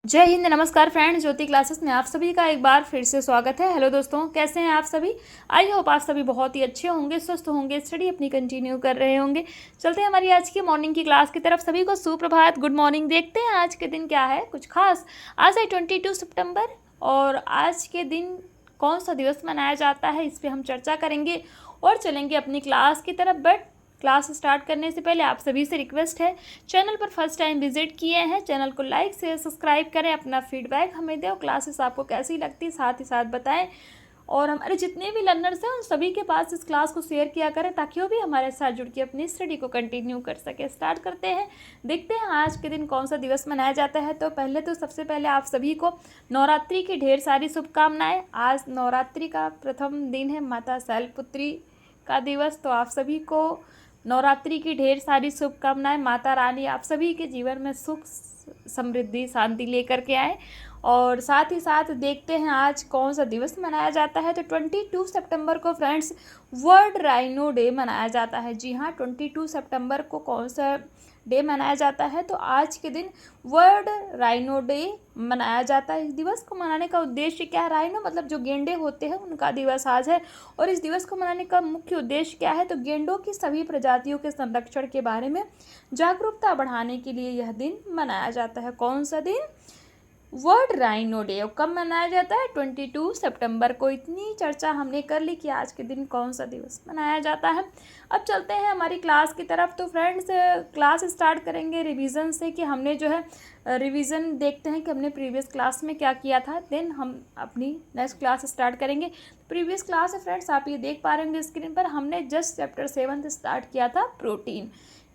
जय हिंद, नमस्कार फ्रेंड्स। ज्योति क्लासेस में आप सभी का एक बार फिर से स्वागत है। हेलो दोस्तों, कैसे हैं आप सभी। आई होप आप सभी बहुत ही अच्छे होंगे, स्वस्थ होंगे, स्टडी अपनी कंटिन्यू कर रहे होंगे। चलते हैं हमारी आज की मॉर्निंग की क्लास की तरफ। सभी को सुप्रभात, गुड मॉर्निंग। देखते हैं आज के दिन क्या है कुछ खास। आज है 22 सितंबर और आज के दिन कौन सा दिवस मनाया जाता है इस पर हम चर्चा करेंगे और चलेंगे अपनी क्लास की तरफ। बट क्लास स्टार्ट करने से पहले आप सभी से रिक्वेस्ट है, चैनल पर फर्स्ट टाइम विजिट किए हैं, चैनल को लाइक शेयर सब्सक्राइब करें, अपना फीडबैक हमें दें और क्लासेस आपको कैसी लगती साथ ही साथ बताएं। और हमारे जितने भी लर्नर्स हैं उन सभी के पास इस क्लास को शेयर किया करें ताकि वो भी हमारे साथ जुड़ के अपनी स्टडी को कंटिन्यू कर सके। स्टार्ट करते हैं, देखते हैं आज के दिन कौन सा दिवस मनाया जाता है। तो सबसे पहले आप सभी को नवरात्रि की ढेर सारी शुभकामनाएं। आज नवरात्रि का प्रथम दिन है, माता शैलपुत्री का दिवस। तो आप सभी को नवरात्रि की ढेर सारी शुभकामनाएं। माता रानी आप सभी के जीवन में सुख समृद्धि शांति लेकर के आए। और साथ ही साथ देखते हैं आज कौन सा दिवस मनाया जाता है। तो 22 सितंबर को फ्रेंड्स वर्ल्ड राइनो डे मनाया जाता है। जी हाँ, 22 सितंबर को कौन सा डे मनाया जाता है, तो आज के दिन वर्ल्ड राइनो डे मनाया जाता है। इस दिवस को मनाने का उद्देश्य क्या है। राइनो मतलब जो गेंडे होते हैं उनका दिवस आज है। और इस दिवस को मनाने का मुख्य उद्देश्य क्या है, तो गेंडों की सभी प्रजातियों के संरक्षण के बारे में जागरूकता बढ़ाने के लिए यह दिन मनाया जाता है। कौन सा दिन, वर्ल्ड राइनो डे। और कब मनाया जाता है, 22 सितंबर को। इतनी चर्चा हमने कर ली कि आज के दिन कौन सा दिवस मनाया जाता है। अब चलते हैं हमारी क्लास की तरफ। तो फ्रेंड्स क्लास स्टार्ट करेंगे रिवीजन से कि हमने जो है रिवीजन देखते हैं कि हमने प्रीवियस क्लास में क्या किया था, देन हम अपनी नेक्स्ट क्लास स्टार्ट करेंगे। प्रीवियस क्लास है फ्रेंड्स, आप ये देख पा रहे होंगे स्क्रीन पर। हमने जस्ट चैप्टर 7 स्टार्ट किया था प्रोटीन,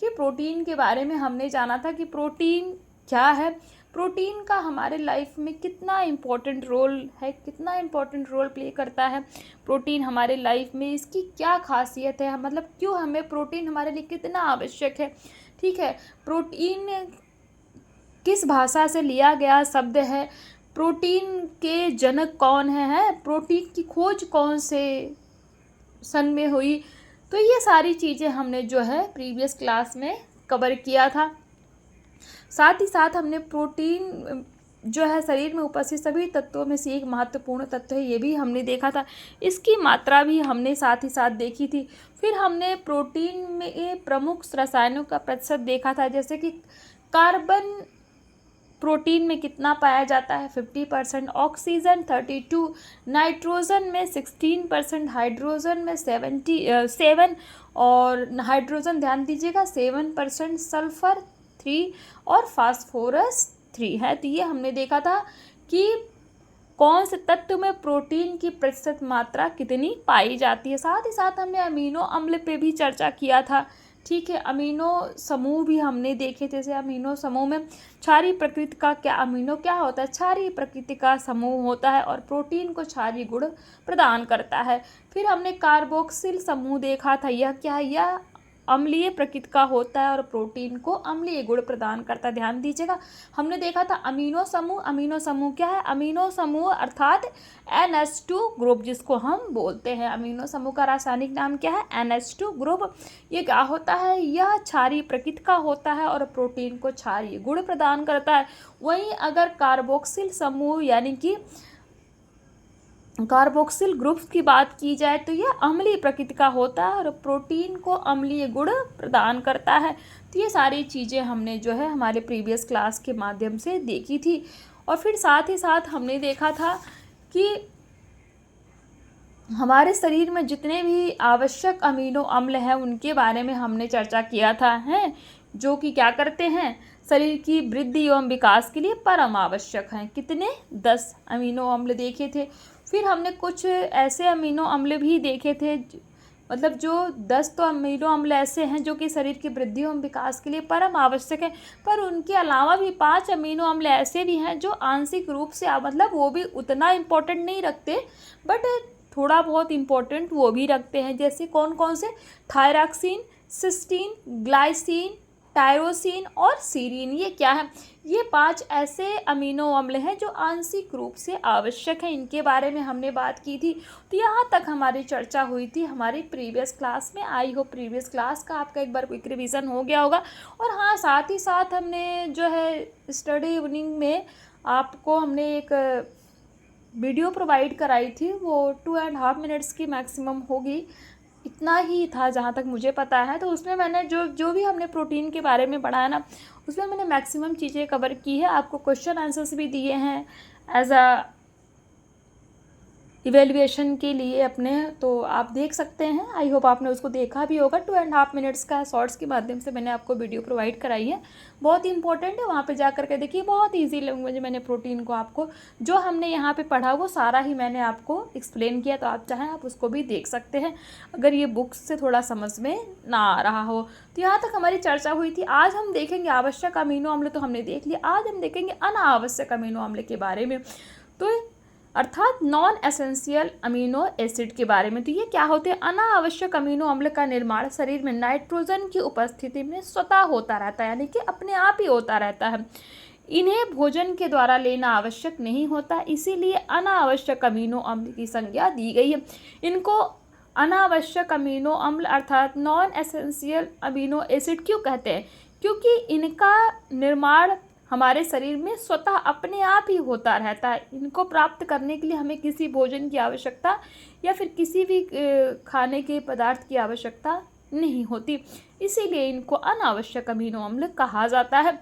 कि प्रोटीन के बारे में हमने जाना था कि प्रोटीन क्या है, प्रोटीन का हमारे लाइफ में कितना इम्पोर्टेंट रोल है, कितना इम्पोर्टेंट रोल प्ले करता है प्रोटीन हमारे लाइफ में, इसकी क्या खासियत है, मतलब क्यों हमें प्रोटीन हमारे लिए कितना आवश्यक है। ठीक है, प्रोटीन किस भाषा से लिया गया शब्द है, प्रोटीन के जनक कौन है, प्रोटीन की खोज कौन से सन में हुई। तो ये सारी चीज़ें हमने जो है प्रीवियस क्लास में कवर किया था। साथ ही साथ हमने प्रोटीन जो है शरीर में उपस्थित सभी तत्वों में से एक महत्वपूर्ण तत्व है, ये भी हमने देखा था। इसकी मात्रा भी हमने साथ ही साथ देखी थी। फिर हमने प्रोटीन में प्रमुख रसायनों का प्रतिशत देखा था, जैसे कि कार्बन प्रोटीन में कितना पाया जाता है, 50%, ऑक्सीजन 32, नाइट्रोजन में 16%, हाइड्रोजन में 7 और हाइड्रोजन ध्यान दीजिएगा 7%, सल्फर 3 और फास्फोरस 3 है। तो ये हमने देखा था कि कौन से तत्व में प्रोटीन की प्रतिशत मात्रा कितनी पाई जाती है। साथ ही साथ हमने अमीनो अम्ल पे भी चर्चा किया था। ठीक है, अमीनो समूह भी हमने देखे थे। जैसे अमीनो समूह में क्षारीय प्रकृति का क्या, अमीनो क्या होता है, क्षारीय प्रकृति का समूह होता है और प्रोटीन को क्षारीय गुण प्रदान करता है। फिर हमने कार्बोक्सिल समूह देखा था, यह क्या है, यह अम्लीय प्रकृति का होता है और प्रोटीन को अम्लीय गुण प्रदान करता है। ध्यान दीजिएगा, हमने देखा था अमीनो समूह। अमीनो समूह क्या है, अमीनो समूह अर्थात NH2 ग्रुप जिसको हम बोलते हैं। अमीनो समूह का रासायनिक नाम क्या है, NH2 ग्रुप। ये क्या होता है, यह क्षारीय प्रकृति का होता है और प्रोटीन को क्षारीय गुण प्रदान करता है। वहीं अगर कार्बोक्सिल समूह यानी कि कार्बोक्सिल ग्रुप्स की बात की जाए तो यह अम्लीय प्रकृति का होता है और प्रोटीन को अम्लीय गुण प्रदान करता है। तो ये सारी चीज़ें हमने जो है हमारे प्रीवियस क्लास के माध्यम से देखी थी। और फिर साथ ही साथ हमने देखा था कि हमारे शरीर में जितने भी आवश्यक अमीनो अम्ल हैं उनके बारे में हमने चर्चा किया था, हैं जो कि क्या करते हैं, शरीर की वृद्धि एवं विकास के लिए परम आवश्यक हैं। कितने, 10 अमीनो अम्ल देखे थे। फिर हमने कुछ ऐसे अमीनो अम्ल भी देखे थे, मतलब जो 10 तो अमीनो अम्ल ऐसे हैं जो कि शरीर की वृद्धि एवं विकास के लिए परम आवश्यक है। पर उनके अलावा भी 5 अमीनो अम्ल ऐसे भी हैं जो आंशिक रूप से मतलब वो भी उतना इम्पोर्टेंट नहीं रखते, बट थोड़ा बहुत इम्पोर्टेंट वो भी रखते हैं। जैसे कौन कौन से, थायरॉक्सिन, सिस्टीन, ग्लाइसिन, टायरोसिन और सीरीन। ये क्या है, ये 5 ऐसे अमीनो अम्ल हैं जो आंशिक रूप से आवश्यक हैं। इनके बारे में हमने बात की थी। तो यहाँ तक हमारी चर्चा हुई थी हमारी प्रीवियस क्लास में। आई हो प्रीवियस क्लास का आपका एक बार क्विक रिवीजन हो गया होगा। और हाँ, साथ ही साथ हमने जो है स्टडी इवनिंग में आपको हमने एक वीडियो प्रोवाइड कराई थी, वो 2.5 मिनट्स की मैक्सिमम होगी, इतना ही था जहाँ तक मुझे पता है। तो उसमें मैंने जो भी हमने प्रोटीन के बारे में पढ़ा है ना, उसमें मैंने मैक्सिमम चीज़ें कवर की है। आपको क्वेश्चन आंसर्स भी दिए हैं एज अ इवेल्युएशन के लिए अपने, तो आप देख सकते हैं। आई होप आपने उसको देखा भी होगा। 2.5 मिनट्स का शॉर्ट्स के माध्यम से मैंने आपको वीडियो प्रोवाइड कराई है, बहुत ही इंपॉर्टेंट है। वहाँ पे जा करके देखिए, बहुत ईजी लैंग्वेज मैंने प्रोटीन को आपको, जो हमने यहाँ पे पढ़ा वो सारा ही मैंने आपको एक्सप्लेन किया। तो आप चाहें आप उसको भी देख सकते हैं, अगर ये बुक्स से थोड़ा समझ में ना आ रहा हो। तो यहाँ तक हमारी चर्चा हुई थी। आज हम देखेंगे आवश्यक अमीनो अम्ल, तो हमने देख लिया। आज हम देखेंगे अनावश्यक अमीनो अम्ल के बारे में, तो अर्थात नॉन एसेंशियल अमीनो एसिड के बारे में। तो ये क्या होते हैं? अनावश्यक अमीनो अम्ल का निर्माण शरीर में नाइट्रोजन की उपस्थिति में स्वतः होता रहता है, यानी कि अपने आप ही होता रहता है। इन्हें भोजन के द्वारा लेना आवश्यक नहीं होता, इसीलिए अनावश्यक अमीनो अम्ल की संज्ञा दी गई है। इनको अनावश्यक अमीनो अम्ल अर्थात नॉन एसेंशियल अमीनो एसिड क्यों कहते हैं? क्योंकि इनका निर्माण हमारे शरीर में स्वतः अपने आप ही होता रहता है। इनको प्राप्त करने के लिए हमें किसी भोजन की आवश्यकता या फिर किसी भी खाने के पदार्थ की आवश्यकता नहीं होती, इसीलिए इनको अनावश्यक अमीनो अम्ल कहा जाता है।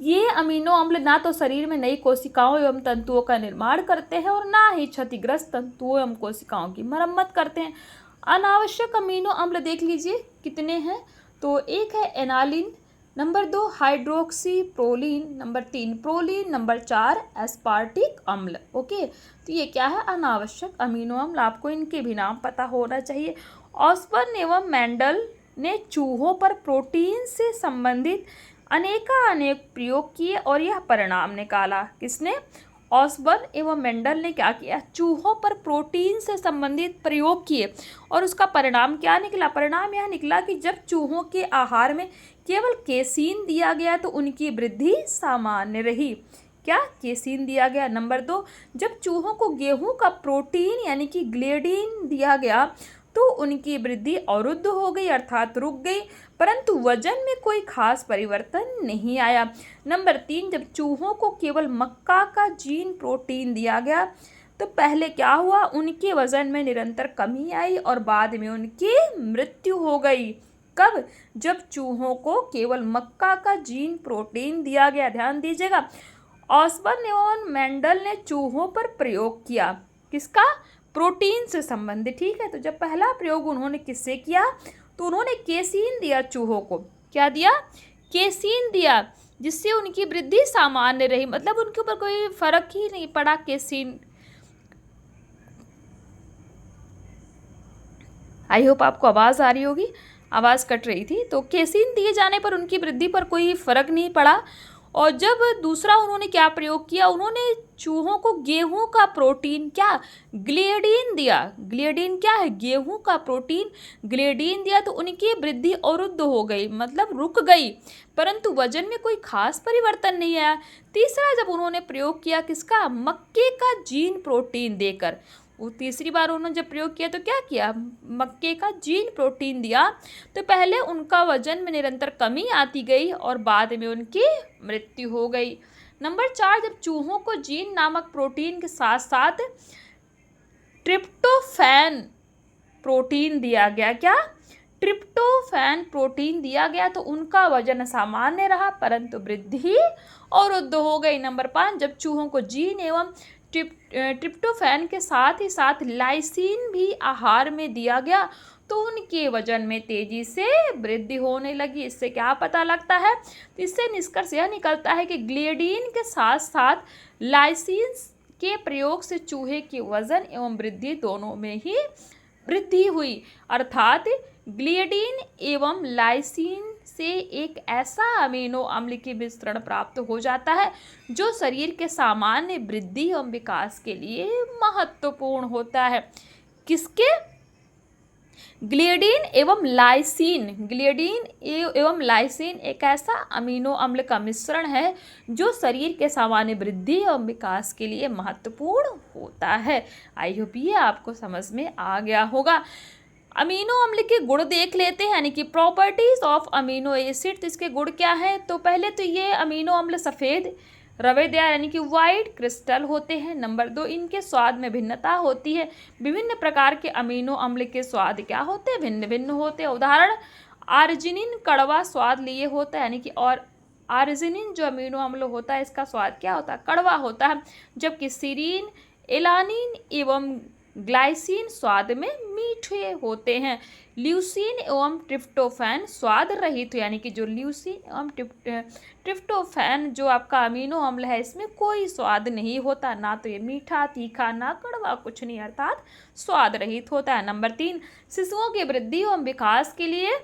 ये अमीनो अम्ल ना तो शरीर में नई कोशिकाओं एवं तंतुओं का निर्माण करते हैं और ना ही क्षतिग्रस्त तंतुओं एवं कोशिकाओं की मरम्मत करते हैं। अनावश्यक अमीनो अम्ल देख लीजिए कितने हैं। तो एक है aniline, number 2 hydroxy proline, number 3 proline, number 4 aspartic अम्ल। ओके, तो ये क्या है? अनावश्यक अमीनो अम्ल। आपको इनके भी नाम पता होना चाहिए। ऑस्बर्न एवं मेंडल ने चूहों पर प्रोटीन से संबंधित अनेक प्रयोग किए और यह परिणाम निकाला। किसने? ऑस्बर्न एवं मेंडल ने क्या किया? चूहों पर प्रोटीन से संबंधित प्रयोग किए और उसका परिणाम क्या निकला? परिणाम यह निकला कि जब चूहों के आहार में केवल केसीन दिया गया तो उनकी वृद्धि सामान्य रही। क्या? केसीन दिया गया। नंबर 2, जब चूहों को गेहूं का प्रोटीन यानी कि ग्लिसरीन दिया गया तो उनकी वृद्धि अवरुद्ध हो गई, अर्थात रुक गई, परंतु वजन में कोई खास परिवर्तन नहीं आया। नंबर 3, जब चूहों को केवल मक्का का जीन प्रोटीन दिया गया तो पहले क्या हुआ? उनके वजन में निरंतर कमी आई और बाद में उनकी मृत्यु हो गई। कब? जब चूहों को केवल मक्का का जीन प्रोटीन दिया गया। ध्यान दीजिएगा, ऑस्बर्न एवं मेंडल ने चूहों पर प्रयोग किया। किसका? प्रोटीन से संबंधित। ठीक है, तो जब पहला प्रयोग उन्होंने किससे किया? तो उन्होंने केसीन दिया चूहों को। क्या दिया? केसीन दिया, जिससे उनकी वृद्धि सामान्य रही, मतलब उनके ऊपर कोई फर्क ही नहीं पड़ा। केसीन, आई होप आपको आवाज़ आ रही होगी, आवाज़ कट रही थी। तो केसीन दिए जाने पर उनकी वृद्धि पर कोई फर्क नहीं पड़ा। और जब दूसरा उन्होंने क्या प्रयोग किया? उन्होंने चूहों को गेहूं का प्रोटीन, क्या? ग्लिसरीन दिया। ग्लिसरीन क्या है? गेहूं का प्रोटीन ग्लिसरीन दिया तो उनकी वृद्धि अवरुद्ध हो गई, मतलब रुक गई, परंतु वजन में कोई खास परिवर्तन नहीं आया। तीसरा जब उन्होंने प्रयोग किया किसका? मक्के का जीन प्रोटीन देकर। वो तीसरी बार उन्होंने जब प्रयोग किया तो क्या किया? मक्के का जीन प्रोटीन दिया तो पहले उनका वजन में निरंतर कमी आती गई और बाद में उनकी मृत्यु हो गई। नंबर 4, जब चूहों को जीन नामक प्रोटीन के साथ साथ ट्रिप्टोफैन प्रोटीन दिया गया। क्या? ट्रिप्टोफैन प्रोटीन दिया गया तो उनका वजन सामान्य रहा, परंतु वृद्धि अवरुद्ध हो गई। नंबर 5, जब चूहों को जीन एवं ट्रिप्टोफैन के साथ ही साथ लाइसिन भी आहार में दिया गया तो उनके वजन में तेजी से वृद्धि होने लगी। इससे क्या पता लगता है? तो इससे निष्कर्ष यह निकलता है कि ग्लिसरीन के साथ साथ लाइसिन के प्रयोग से चूहे के वजन एवं वृद्धि दोनों में ही वृद्धि हुई, अर्थात ग्लिसरीन एवं लाइसिन से एक ऐसा अमीनो अम्ल की मिश्रण प्राप्त हो जाता है जो शरीर के सामान्य वृद्धि एवं विकास के लिए महत्वपूर्ण होता है। किसके? ग्लिसरीन एवं लाइसिन। ग्लिसरीन एवं लाइसिन एक ऐसा अमीनो अम्ल का मिश्रण है जो शरीर के सामान्य वृद्धि एवं विकास के लिए महत्वपूर्ण होता है। आई होप ये आपको समझ में आ गया होगा। अमीनो अम्ल के गुण देख लेते हैं, यानी कि प्रॉपर्टीज ऑफ अमीनो एसिड। तो इसके गुण क्या है? तो पहले तो ये अमीनो अम्ल सफ़ेद रवेदार यानी कि वाइट क्रिस्टल होते हैं। नंबर 2, इनके स्वाद में भिन्नता होती है। विभिन्न प्रकार के अमीनो अम्ल के स्वाद क्या होते हैं? भिन्न भिन्न होते हैं। उदाहरण, आर्जिनिन कड़वा स्वाद लिए होता है, यानी कि और आर्जिनिन जो अमीनो अम्ल होता है इसका स्वाद क्या होता है? कड़वा होता है। जबकि सीरीन, एलानिन एवं ग्लाइसिन स्वाद में मीठे होते हैं। ल्यूसीन एवं ट्रिप्टोफैन स्वाद रहित, यानी कि जो ल्यूसीन एवं ट्रिप्टोफैन जो आपका अमीनो अम्ल है इसमें कोई स्वाद नहीं होता, ना तो ये मीठा, तीखा, ना कड़वा, कुछ नहीं, अर्थात स्वाद रहित होता है। नंबर 3, शिशुओं की वृद्धि एवं विकास के लिए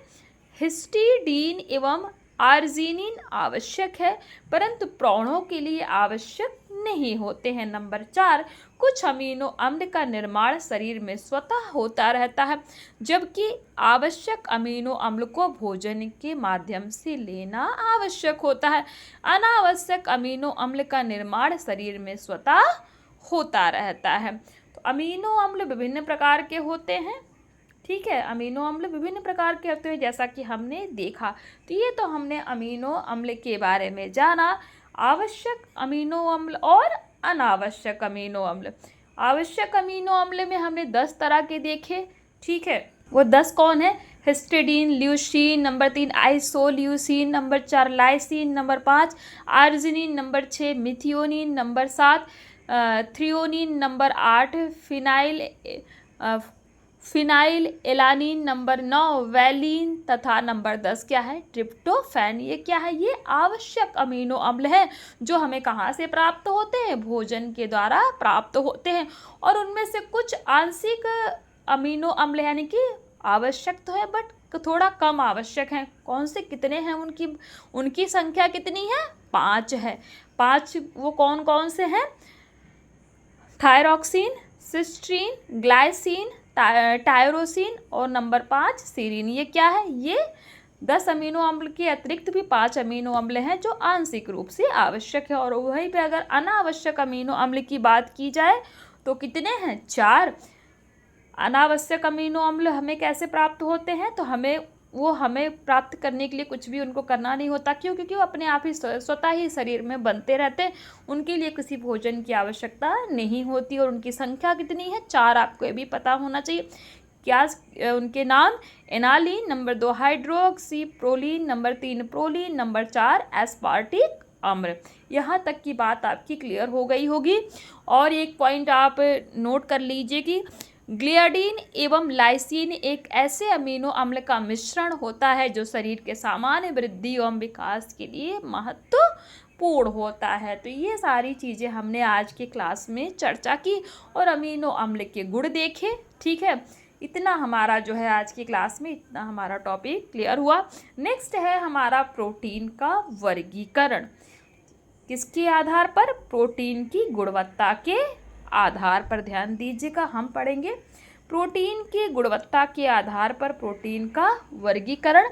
हिस्टिडीन एवं आर्जिनिन आवश्यक है, परंतु प्रौढ़ों के लिए आवश्यक नहीं होते हैं। नंबर 4, कुछ अमीनो अम्ल का निर्माण शरीर में स्वतः होता रहता है, जबकि आवश्यक अमीनो अम्ल को भोजन के माध्यम से लेना आवश्यक होता है। अनावश्यक अमीनो अम्ल का निर्माण शरीर में स्वतः होता रहता है। तो अमीनो अम्ल विभिन्न प्रकार के होते हैं। ठीक है, अमीनो अम्ल विभिन्न प्रकार के होते हैं जैसा कि हमने देखा। तो ये तो हमने अमीनो अम्ल के बारे में जाना। आवश्यक अमीनो अम्ल और अनावश्यक अमीनो अम्ल। आवश्यक अमीनो अम्ल में हमने 10 तरह के देखे। ठीक है, वो 10 कौन है? Histidine, leucine, number 3 isoleucine, number 4 lysine, number 5 arginine, number 6 methionine, number 7 threonine, number 8 phenyl alanine, number 9 valine तथा नंबर 10 क्या है? ट्रिप्टोफैन। ये क्या है? ये आवश्यक अमीनो अम्ल है जो हमें कहाँ से प्राप्त होते हैं? भोजन के द्वारा प्राप्त होते हैं। और उनमें से कुछ आंशिक अमीनो अम्ल यानी कि आवश्यक तो है बट थोड़ा कम आवश्यक हैं। कौन से कितने हैं? उनकी संख्या कितनी है? 5 है। 5 वो कौन कौन से हैं? थायरॉक्सिन, सिस्टीन, ग्लाइसिन, टायरोसिन और नंबर 5 सीरीन। ये क्या है? ये 10 अमीनो अम्ल के अतिरिक्त भी 5 अमीनो अम्ल हैं जो आंशिक रूप से आवश्यक है। और वहीं पे अगर अनावश्यक अमीनो अम्ल की बात की जाए तो कितने हैं? 4। अनावश्यक अमीनो अम्ल हमें कैसे प्राप्त होते हैं? तो हमें प्राप्त करने के लिए कुछ भी उनको करना नहीं होता। क्यों? क्योंकि वो अपने आप ही स्वतः ही शरीर में बनते रहते हैं। उनके लिए किसी भोजन की आवश्यकता नहीं होती। और उनकी संख्या कितनी है? 4। आपको ये भी पता होना चाहिए। क्या उनके नाम? Aniline, number 2 hydroxy proline, number 3 proline, number 4 aspartic अम्ल। यहाँ तक की बात आपकी क्लियर हो गई होगी। और एक पॉइंट आप नोट कर लीजिए कि ग्लियाडिन एवं लाइसिन एक ऐसे अमीनो अम्ल का मिश्रण होता है जो शरीर के सामान्य वृद्धि एवं विकास के लिए महत्वपूर्ण होता है। तो ये सारी चीज़ें हमने आज के क्लास में चर्चा की और अमीनो अम्ल के गुण देखे। ठीक है, इतना हमारा जो है आज की क्लास में इतना हमारा टॉपिक क्लियर हुआ। नेक्स्ट है हमारा प्रोटीन का वर्गीकरण। किसके आधार पर? प्रोटीन की गुणवत्ता के आधार पर। ध्यान दीजिएगा, हम पढ़ेंगे प्रोटीन की गुणवत्ता के आधार पर प्रोटीन का वर्गीकरण।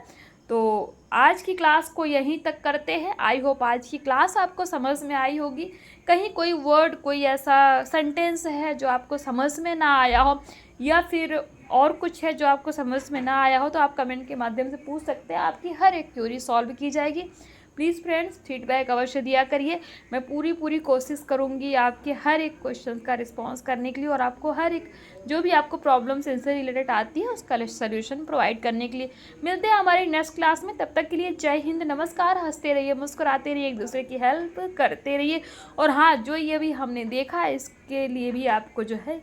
तो आज की क्लास को यहीं तक करते हैं। आई होप आज की क्लास आपको समझ में आई होगी। कहीं कोई वर्ड, कोई ऐसा सेंटेंस है जो आपको समझ में ना आया हो, या फिर और कुछ है जो आपको समझ में ना आया हो, तो आप कमेंट के माध्यम से पूछ सकते हैं। आपकी हर एक क्वेरी सॉल्व की जाएगी। प्लीज़ फ्रेंड्स, फीडबैक अवश्य दिया करिए। मैं पूरी कोशिश करूंगी आपके हर एक क्वेश्चन का रिस्पांस करने के लिए और आपको हर एक जो भी आपको प्रॉब्लम्स इनसे रिलेटेड आती है उसका सोल्यूशन प्रोवाइड करने के लिए। मिलते हैं हमारी नेक्स्ट क्लास में। तब तक के लिए जय हिंद, नमस्कार। हंसते रहिए, मुस्कुराते रहिए, एक दूसरे की हेल्प करते रहिए। और हाँ, जो ये भी हमने देखा इसके लिए भी आपको जो है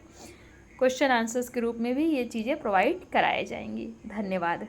क्वेश्चन आंसर्स के रूप में भी ये चीज़ें प्रोवाइड कराई जाएंगी। धन्यवाद।